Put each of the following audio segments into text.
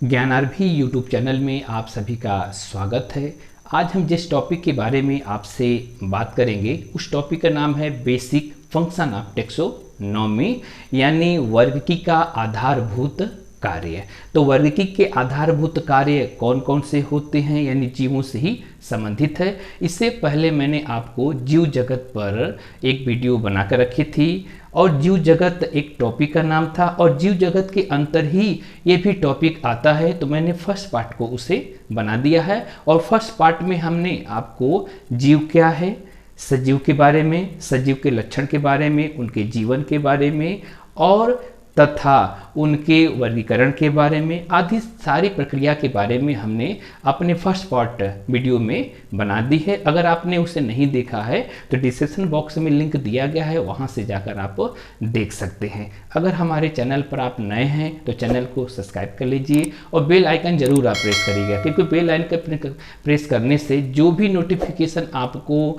ज्ञानार्भी YouTube channel में आप सभी का स्वागत है। आज हम जिस टॉपिक के बारे में आपसे बात करेंगे उस टॉपिक का नाम है बेसिक फंक्शन ऑफ टेक्सोनॉमी, यानी वर्गीकी का आधारभूत कार्य। तो वर्गीकी के आधारभूत कार्य कौन कौन से होते हैं, यानी जीवों से ही संबंधित है। इससे पहले मैंने आपको जीव जगत पर एक वीडियो बनाकर रखी थी और जीव जगत एक टॉपिक का नाम था और जीव जगत के अंतर ही ये भी टॉपिक आता है। तो मैंने फर्स्ट पार्ट को उसे बना दिया है और फर्स्ट पार्ट में हमने आपको जीव क्या है, सजीव के बारे में, सजीव के लक्षण के बारे में, उनके जीवन के बारे में और तथा उनके वर्गीकरण के बारे में, आदि सारी प्रक्रिया के बारे में हमने अपने फर्स्ट पार्ट वीडियो में बना दी है। अगर आपने उसे नहीं देखा है तो डिस्क्रिप्शन बॉक्स में लिंक दिया गया है, वहां से जाकर आप देख सकते हैं। अगर हमारे चैनल पर आप नए हैं तो चैनल को सब्सक्राइब कर लीजिए और बेल आइकन जरूर आप प्रेस करिएगा, क्योंकि बेल आइकन प्रेस करने से जो भी नोटिफिकेशन आपको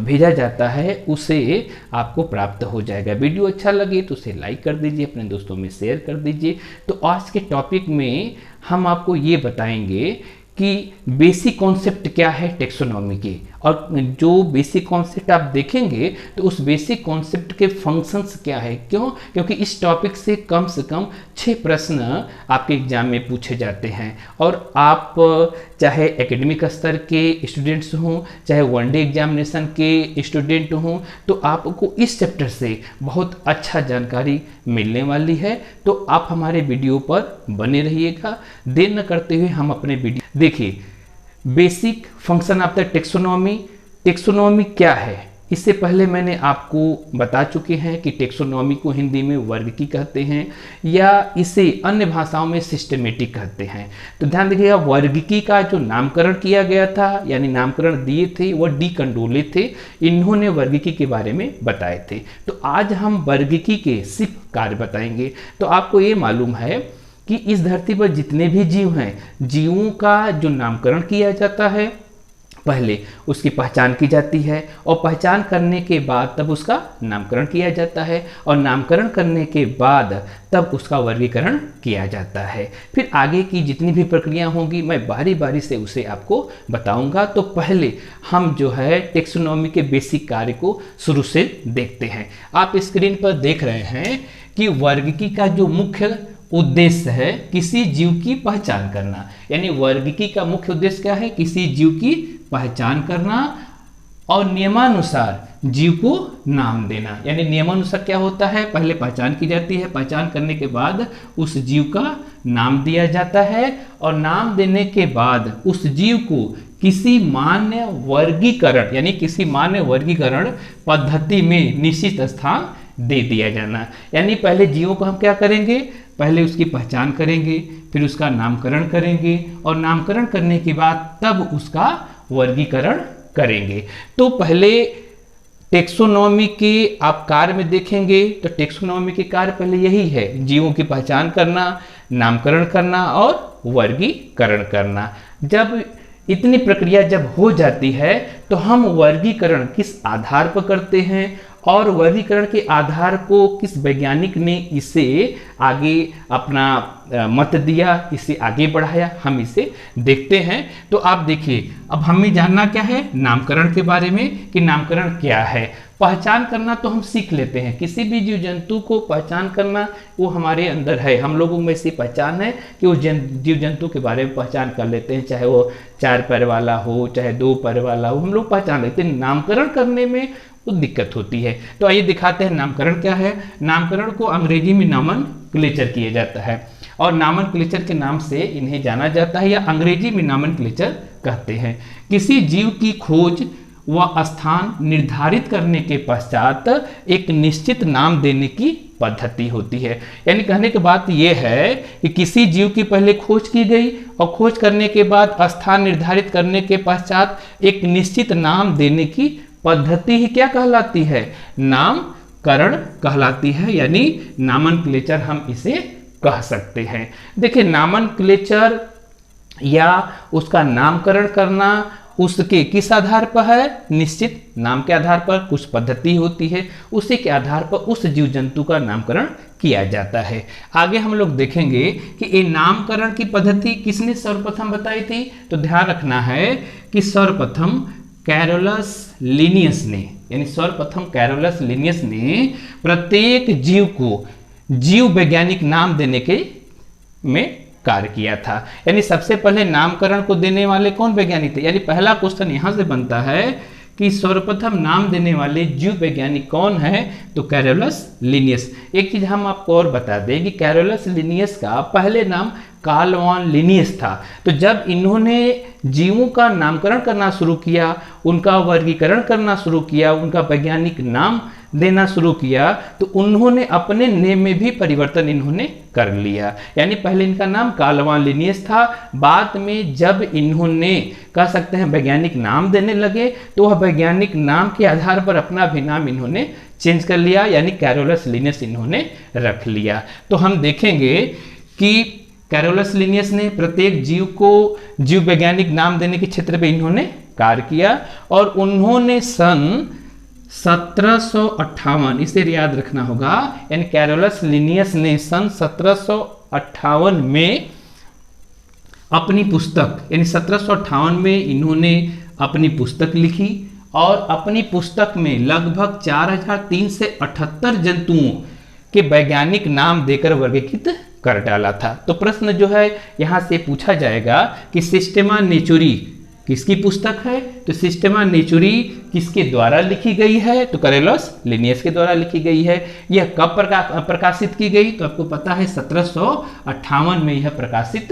भेजा जाता है उसे आपको प्राप्त हो जाएगा। वीडियो अच्छा लगे तो उसे लाइक कर दीजिए, अपने दोस्तों में शेयर कर दीजिए। तो आज के टॉपिक में हम आपको ये बताएंगे कि बेसिक कॉन्सेप्ट क्या है टेक्सोनॉमी के, और जो बेसिक कॉन्सेप्ट आप देखेंगे तो उस बेसिक कॉन्सेप्ट के फंक्शंस क्या है। क्यों? क्योंकि इस टॉपिक से कम 6 प्रश्न आपके एग्जाम में पूछे जाते हैं और आप चाहे एकेडमिक स्तर के स्टूडेंट्स हों, चाहे वनडे एग्जामिनेशन के स्टूडेंट हों, तो आपको इस चैप्टर से बहुत अच्छा जानकारी मिलने वाली है। तो आप हमारे वीडियो पर बने रहिएगा। देर न करते हुए हम अपने वीडियो देखिए। Basic function of the taxonomy, taxonomy क्या है इससे पहले मैंने आपको बता चुके हैं कि टेक्सोनॉमी को हिंदी में वर्गीकी कहते हैं या इसे अन्य भाषाओं में सिस्टमेटिक कहते हैं। तो ध्यान रखिएगा, वर्गीकी का जो नामकरण किया गया था, यानी नामकरण दिए थे वह डी कंडोले थे, इन्होंने वर्गीकी के बारे में बताए थे। तो आज हम वर्गीकी के सिर्फ कार्य बताएंगे। तो आपको ये मालूम है कि इस धरती पर जितने भी जीव हैं, जीवों का जो नामकरण किया जाता है, पहले उसकी पहचान की जाती है और पहचान करने के बाद तब उसका नामकरण किया जाता है और नामकरण करने के बाद तब उसका वर्गीकरण किया जाता है। फिर आगे की जितनी भी प्रक्रिया होंगी मैं बारी बारी से उसे आपको बताऊंगा। तो पहले हम जो है टेक्सोनॉमी के बेसिक कार्य को शुरू से देखते हैं। आप स्क्रीन पर देख रहे हैं कि वर्गीकी का जो मुख्य उद्देश्य है किसी जीव की पहचान करना, यानी वर्गीकी का मुख्य उद्देश्य क्या है? किसी जीव की पहचान करना और नियमानुसार जीव को नाम देना। यानी नियमानुसार क्या होता है? पहले पहचान की जाती है, पहचान करने के बाद उस जीव का नाम दिया जाता है और नाम देने के बाद उस जीव को किसी मान्य वर्गीकरण, यानी किसी मान्य वर्गीकरण पद्धति में निश्चित स्थान दे दिया जाना। यानी पहले जीवों को हम क्या करेंगे? पहले उसकी पहचान करेंगे, फिर उसका नामकरण करेंगे और नामकरण करने के बाद तब उसका वर्गीकरण करेंगे। तो पहले टेक्सोनॉमी के आप कार्य में देखेंगे तो टेक्सोनॉमी के कार्य पहले यही है, जीवों की पहचान करना, नामकरण करना और वर्गीकरण करना। जब इतनी प्रक्रिया जब हो जाती है तो हम वर्गीकरण किस आधार पर करते हैं और वर्गीकरण के आधार को किस वैज्ञानिक ने इसे आगे अपना मत दिया, इसे आगे बढ़ाया, हम इसे देखते हैं। तो आप देखिए, अब हमें जानना क्या है? नामकरण के बारे में कि नामकरण क्या है। पहचान करना तो हम सीख लेते हैं, किसी भी जीव जंतु को पहचान करना वो हमारे अंदर है, हम लोगों में से पहचान है कि वो जीव जंतु के बारे में पहचान कर लेते हैं, चाहे वो 4 पैर वाला हो चाहे 2 पैर वाला हो, हम लोग पहचान लेते हैं। नामकरण करने में तो दिक्कत होती है। तो आइए दिखाते हैं नामकरण क्या है। नामकरण को अंग्रेजी में नॉमेनक्लेचर किया जाता है और नॉमेनक्लेचर के नाम से इन्हें जाना जाता है या अंग्रेजी में नॉमेनक्लेचर कहते हैं। किसी जीव की खोज व स्थान निर्धारित करने के पश्चात एक निश्चित नाम देने की पद्धति होती है। यानी कहने की बात यह है कि किसी जीव की पहले खोज की गई और खोज करने के बाद स्थान निर्धारित करने के पश्चात एक निश्चित नाम देने की पद्धति ही क्या कहलाती है? नामकरण कहलाती है, यानी नॉमेनक्लेचर हम इसे कह सकते हैं। देखिए, नॉमेनक्लेचर या उसका नामकरण करना उसके किस आधार पर है? निश्चित नाम के आधार पर कुछ पद्धति होती है, उसी के आधार पर उस जीव जंतु का नामकरण किया जाता है। आगे हम लोग देखेंगे कि ये नामकरण की पद्धति किसने सर्वप्रथम बताई थी। तो ध्यान रखना है कि सर्वप्रथम कैरोलस लिनियस ने, यानी सर्वप्रथम कैरोलस लिनियस ने प्रत्येक जीव को जीव वैज्ञानिक नाम देने के में कार्य किया था। यानी सबसे पहले नामकरण को देने वाले कौन वैज्ञानिक थे। यानी पहला क्वेश्चन यहां से बनता है कि सर्वप्रथम नाम देने वाले जीव वैज्ञानिक कौन है। तो कैरोलस लिनियस। एक चीज हम आपको और बता दें कि कैरोलस लिनियस का पहले नाम कार्ल वॉन लिनियस था। तो जब इन्होंने जीवों का नामकरण करना शुरू किया, उनका वर्गीकरण करना शुरू किया, उनका वैज्ञानिक नाम देना शुरू किया, तो उन्होंने अपने नेम में भी परिवर्तन इन्होंने कर लिया। यानी पहले इनका नाम कार्ल वॉन लिनियस था, बाद में जब इन्होंने कह सकते हैं वैज्ञानिक नाम देने लगे तो वह वैज्ञानिक नाम के आधार पर अपना भी नाम इन्होंने चेंज कर लिया, यानी कैरोलस लिनियस इन्होंने रख लिया। तो हम देखेंगे कि कैरोलस लिनियस ने प्रत्येक जीव को जीव वैज्ञानिक नाम देने के क्षेत्र में इन्होंने कार्य किया और उन्होंने सन 1758, इसे याद रखना होगा, यानी कैरोलस लिनियस ने सन 1758 में अपनी पुस्तक, यानी 1758 में इन्होंने अपनी पुस्तक लिखी और अपनी पुस्तक में लगभग 4378 जंतुओं के वैज्ञानिक नाम देकर वर्गीकृत कर डाला था। तो प्रश्न जो है यहां से पूछा जाएगा कि सिस्टेमा नेचुरी किसकी पुस्तक है। तो सिस्टेमा नेचुरी किसके द्वारा लिखी गई है। तो कैरोलस लिनियस के द्वारा लिखी गई है। यह कब प्रकाशित की गई। तो आपको पता है 1758 में यह प्रकाशित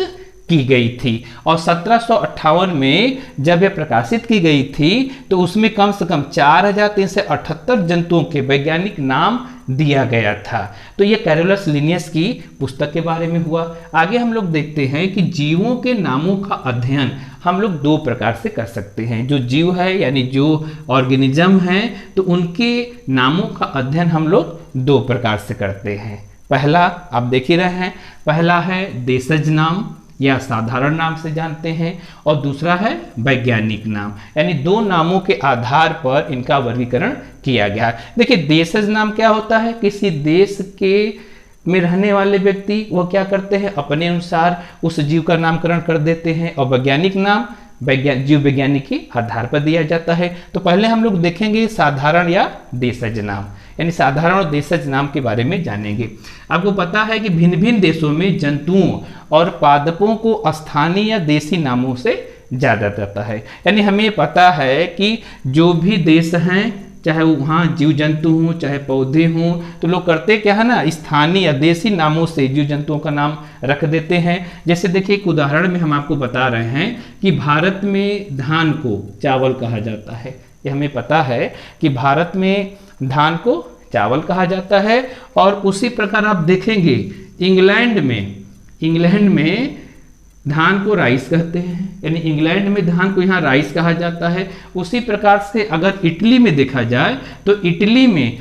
की गई थी और 1758 में जब यह प्रकाशित की गई थी तो उसमें कम से कम 4378 जंतुओं के वैज्ञानिक नाम दिया गया था। तो यह कैरोलस लिनियस की पुस्तक के बारे में हुआ। आगे हम लोग देखते हैं कि जीवों के नामों का अध्ययन हम लोग दो प्रकार से कर सकते हैं। जो जीव है यानी जो ऑर्गेनिज्म है तो उनके नामों का अध्ययन हम लोग दो प्रकार से करते हैं। पहला आप देख ही रहे हैं, पहला है देशज नाम या साधारण नाम से जानते हैं और दूसरा है वैज्ञानिक नाम, यानी दो नामों के आधार पर इनका वर्गीकरण किया गया है। देखिए देशज नाम क्या होता है। किसी देश के में रहने वाले व्यक्ति वो क्या करते हैं अपने अनुसार उस जीव का नामकरण कर देते हैं और वैज्ञानिक नाम जीव वैज्ञानिक के आधार पर दिया जाता है। तो पहले हम लोग देखेंगे साधारण या देशज नाम, यानी साधारण और देशज नाम के बारे में जानेंगे। आपको पता है कि भिन्न भिन्न देशों में जंतुओं और पादपों को स्थानीय या देसी नामों से जाना जाता है। यानी हमें पता है कि जो भी देश हैं चाहे वहाँ जीव जंतु हों चाहे पौधे हों तो लोग करते क्या है ना स्थानीय या देसी नामों से जीव जंतुओं का नाम रख देते हैं। जैसे देखिए एक उदाहरण में हम आपको बता रहे हैं कि भारत में धान को चावल कहा जाता है। ये हमें पता है कि भारत में धान को चावल कहा जाता है और उसी प्रकार आप देखेंगे इंग्लैंड में धान को राइस कहते हैं, यानी इंग्लैंड में धान को यहाँ राइस कहा जाता है। उसी प्रकार से अगर इटली में देखा जाए तो इटली में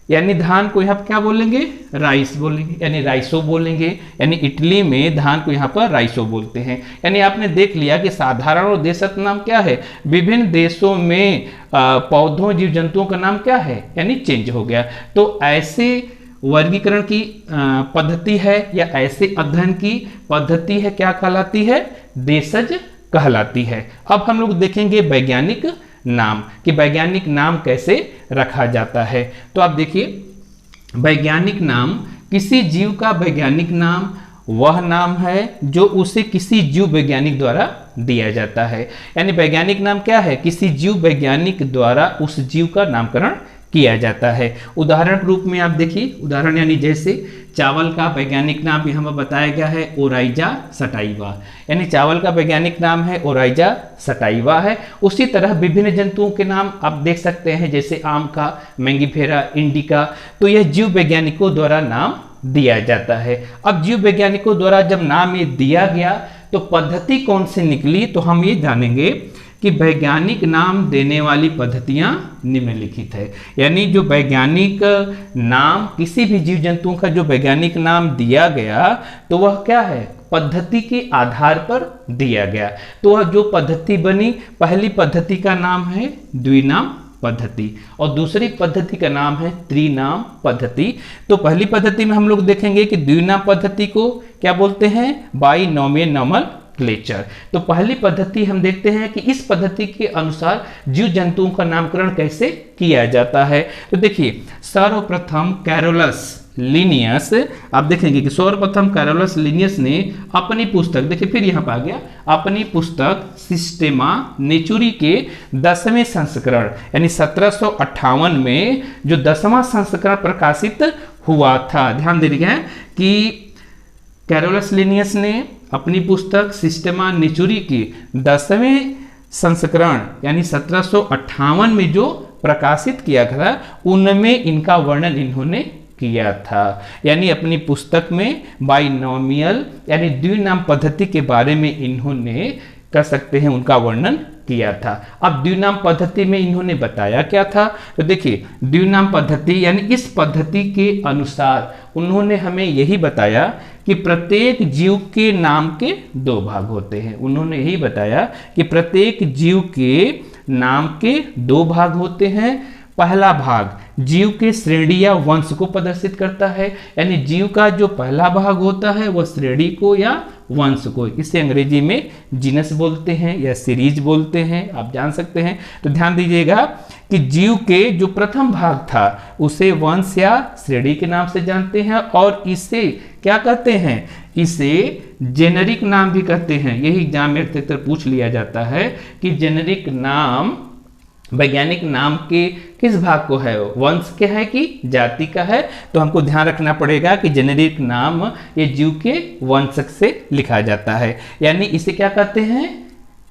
यानी धान को यहाँ क्या बोलेंगे राइस बोलेंगे, यानी राइसो बोलेंगे, यानी इटली में धान को यहाँ पर राइसो बोलते हैं। यानी आपने देख लिया कि साधारण और देशज नाम क्या है, विभिन्न देशों में पौधों जीव जंतुओं का नाम क्या है यानी चेंज हो गया। तो ऐसे वर्गीकरण की पद्धति है या ऐसे अध्ययन की पद्धति है क्या कहलाती है देशज कहलाती है। अब हम लोग देखेंगे वैज्ञानिक नाम कि वैज्ञानिक नाम कैसे रखा जाता है। तो आप देखिए वैज्ञानिक नाम किसी जीव का वैज्ञानिक नाम वह नाम है जो उसे किसी जीव वैज्ञानिक द्वारा दिया जाता है। यानी वैज्ञानिक नाम क्या है किसी जीव वैज्ञानिक द्वारा उस जीव का नामकरण किया जाता है। उदाहरण के रूप में आप देखिए उदाहरण यानी जैसे चावल का वैज्ञानिक नाम यहाँ पर बताया गया है ओराइजा सटाइवा, यानी चावल का वैज्ञानिक नाम है ओराइजा सटाइवा है। उसी तरह विभिन्न जंतुओं के नाम आप देख सकते हैं जैसे आम का मैंगीफेरा इंडिका। तो यह जीव वैज्ञानिकों द्वारा नाम दिया जाता है। अब जीव वैज्ञानिकों द्वारा जब नाम ये दिया गया तो पद्धति कौन सी निकली तो हम ये जानेंगे कि वैज्ञानिक नाम देने वाली पद्धतियां निम्नलिखित है। यानी जो वैज्ञानिक नाम किसी भी जीव जंतुओं का जो वैज्ञानिक नाम दिया गया तो वह क्या है पद्धति के आधार पर दिया गया। तो वह जो पद्धति बनी पहली पद्धति का नाम है द्विनाम पद्धति, और दूसरी पद्धति का नाम है त्रिनाम पद्धति। तो पहली पद्धति में हम लोग देखेंगे कि द्विनाम पद्धति को क्या बोलते हैं, बाइनोमियल नोमेनक्लेचर। तो पहली पद्धति हम देखते हैं कि इस पद्धति के अनुसार जीव जंतुओं का नामकरण कैसे किया जाता है। तो देखिए सर्वप्रथम कैरोलस लिनियस, आप देखेंगे कि सर्वप्रथम कैरोलस लिनियस ने अपनी पुस्तक, देखिए फिर यहाँ पर आ गया, अपनी पुस्तक सिस्टेमा नेचुरी के 10वें संस्करण यानी 1758 में जो 10वां संस्करण प्रकाशित हुआ था। ध्यान दीजिएगा कि कैरोलस लिनियस ने अपनी पुस्तक सिस्टेमा नेचुरी के 10वें संस्करण यानी 1758 में जो प्रकाशित किया था उनमें इनका वर्णन इन्होंने किया था। यानी अपनी पुस्तक में बाइनोमियल यानी द्विनाम पद्धति के बारे में इन्होंने कह सकते हैं उनका वर्णन किया था। अब द्विनाम पद्धति में इन्होंने बताया क्या था, तो देखिए द्विनाम पद्धति यानी इस पद्धति के अनुसार उन्होंने हमें यही बताया कि प्रत्येक जीव के नाम के दो भाग होते हैं। उन्होंने यही बताया कि प्रत्येक जीव के नाम के दो भाग होते हैं। पहला भाग जीव के श्रेणी या वंश को प्रदर्शित करता है, यानी जीव का जो पहला भाग होता है वह श्रेणी को या वंश को, इसे अंग्रेजी में जीनस बोलते हैं या सीरीज बोलते हैं, आप जान सकते हैं। तो ध्यान दीजिएगा कि जीव के जो प्रथम भाग था उसे वंश या श्रेणी के नाम से जानते हैं, और इसे क्या कहते हैं, इसे जेनेरिक नाम भी कहते हैं। यही एग्जाम में अक्सर पूछ लिया जाता है कि जेनेरिक नाम वैज्ञानिक नाम के किस भाग को है, वंश के है कि जाति का है। तो हमको ध्यान रखना पड़ेगा कि जेनेरिक नाम ये जीव के वंश से लिखा जाता है, यानी इसे क्या कहते हैं,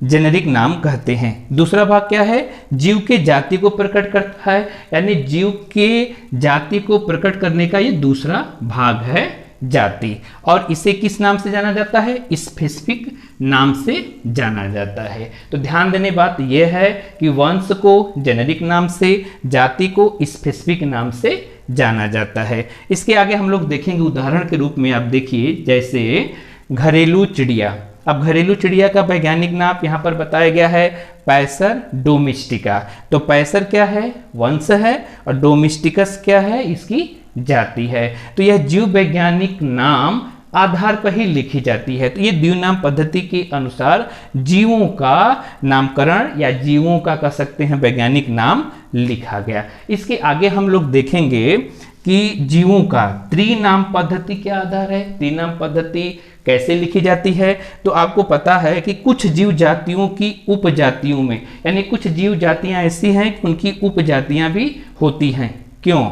जेनेरिक नाम कहते हैं। दूसरा भाग क्या है, जीव के जाति को प्रकट करता है, यानी जीव के जाति को प्रकट करने का ये दूसरा भाग है जाति, और इसे किस नाम से जाना जाता है, स्पेसिफिक नाम से जाना जाता है। तो ध्यान देने बात यह है कि वंश को जेनेरिक नाम से, जाति को स्पेसिफिक नाम से जाना जाता है। इसके आगे हम लोग देखेंगे उदाहरण के रूप में, आप देखिए जैसे घरेलू चिड़िया। अब घरेलू चिड़िया का वैज्ञानिक नाम यहाँ पर बताया गया है पैसर डोमेस्टिका। तो पैसर क्या है, वंश है, और डोमेस्टिकस क्या है, इसकी जाति है। तो यह जीव वैज्ञानिक नाम आधार पर ही लिखी जाती है। तो ये द्विनाम पद्धति के अनुसार जीवों का नामकरण या जीवों का कह सकते हैं वैज्ञानिक नाम लिखा गया। इसके आगे हम लोग देखेंगे कि जीवों का त्रिनाम पद्धति क्या आधार है, त्रिनाम पद्धति कैसे लिखी जाती है। तो आपको पता है कि कुछ जीव जातियों की उपजातियों में, यानी कुछ जीव जातियां ऐसी हैं कि उनकी उपजातियां भी होती हैं। क्यों,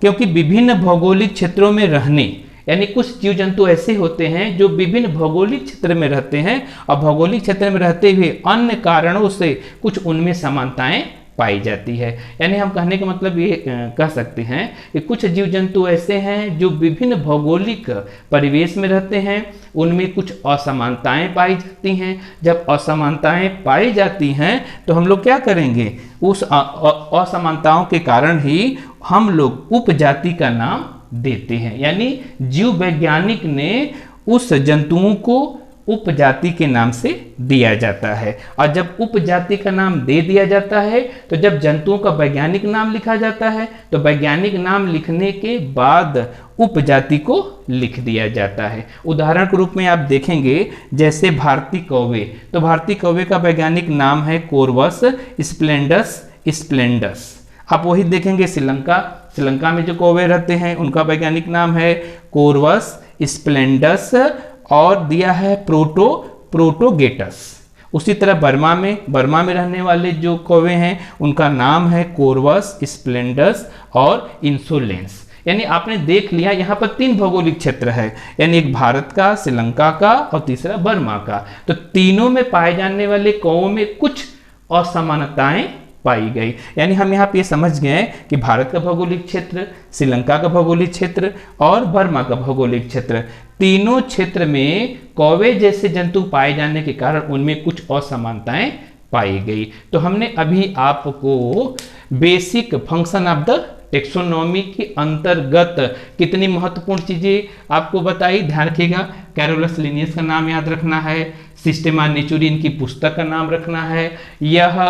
क्योंकि विभिन्न भौगोलिक क्षेत्रों में रहने, यानी कुछ जीव जंतु ऐसे होते हैं जो विभिन्न भौगोलिक क्षेत्र में रहते हैं, और भौगोलिक क्षेत्र में रहते हुए अन्य कारणों से कुछ उनमें समानताएं पाई जाती है। यानी हम कहने का मतलब ये कह सकते हैं कि कुछ जीव जंतु ऐसे हैं जो विभिन्न भौगोलिक परिवेश में रहते हैं, उनमें कुछ असमानताएं पाई जाती हैं। जब असमानताएं पाई जाती हैं तो हम लोग क्या करेंगे, उस असमानताओं के कारण ही हम लोग उपजाति का नाम देते हैं। यानी जीव वैज्ञानिक ने उस जंतुओं को उपजाति के नाम से दिया जाता है, और जब उपजाति का नाम दे दिया जाता है तो जब जंतुओं का वैज्ञानिक नाम लिखा जाता है तो वैज्ञानिक नाम लिखने के बाद उपजाति को लिख दिया जाता है। उदाहरण के रूप में आप देखेंगे जैसे भारतीय कौवे। तो भारतीय कौवे का वैज्ञानिक नाम है कोरवस स्प्लेंडस स्प्लेंडस। आप वही देखेंगे श्रीलंका में जो कौवे रहते हैं उनका वैज्ञानिक नाम है कोरवस स्प्लेंडस, और दिया है प्रोटोगेटस। उसी तरह बर्मा में रहने वाले जो कौवे हैं उनका नाम है कोरवस स्प्लेंडस और इंसोलेंस। यानी आपने देख लिया यहाँ पर 3 भौगोलिक क्षेत्र है, यानी एक भारत का, श्रीलंका का और तीसरा बर्मा का। तो तीनों में पाए जाने वाले कौवों में कुछ असमानताएं पाई गई। यानी हम यहाँ पे समझ गए कि भारत का भौगोलिक क्षेत्र, श्रीलंका का भौगोलिक क्षेत्र और बर्मा का भौगोलिक क्षेत्र, तीनों क्षेत्र में कौवे जैसे जंतु पाए जाने के कारण उनमें कुछ असमानताएं पाई गई। तो हमने अभी आपको basic function of the taxonomy के अंतर्गत कितनी महत्वपूर्ण चीजें आपको बताई। ध्यान रखिएगा, कैरोलस लिनियस का नाम याद रखना है, सिस्टेमा नेचुरी इनकी पुस्तक का नाम रखना है, यह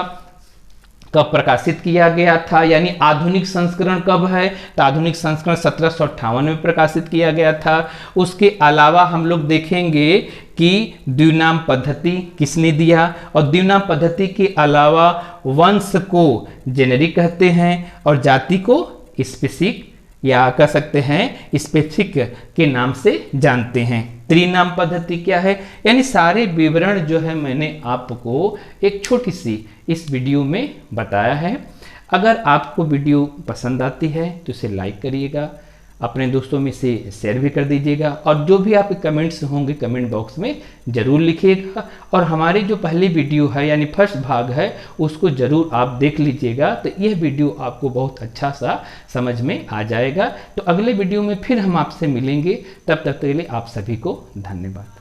कब प्रकाशित किया गया था, यानी आधुनिक संस्करण कब है, तो आधुनिक संस्करण 1758 में प्रकाशित किया गया था। उसके अलावा हम लोग देखेंगे कि द्विनाम पद्धति किसने दिया, और द्विनाम पद्धति के अलावा वंश को जेनेरिक कहते हैं और जाति को स्पेसिफिक या कह सकते हैं स्पेसिफिक के नाम से जानते हैं। त्रिनाम पद्धति क्या है, यानी सारे विवरण जो है मैंने आपको एक छोटी सी इस वीडियो में बताया है। अगर आपको वीडियो पसंद आती है तो इसे लाइक करिएगा, अपने दोस्तों में से शेयर भी कर दीजिएगा, और जो भी आपके कमेंट्स होंगे कमेंट बॉक्स में ज़रूर लिखिएगा। और हमारी जो पहली वीडियो है यानी फर्स्ट भाग है उसको ज़रूर आप देख लीजिएगा, तो यह वीडियो आपको बहुत अच्छा सा समझ में आ जाएगा। तो अगले वीडियो में फिर हम आपसे मिलेंगे, तब तक के लिए आप सभी को धन्यवाद।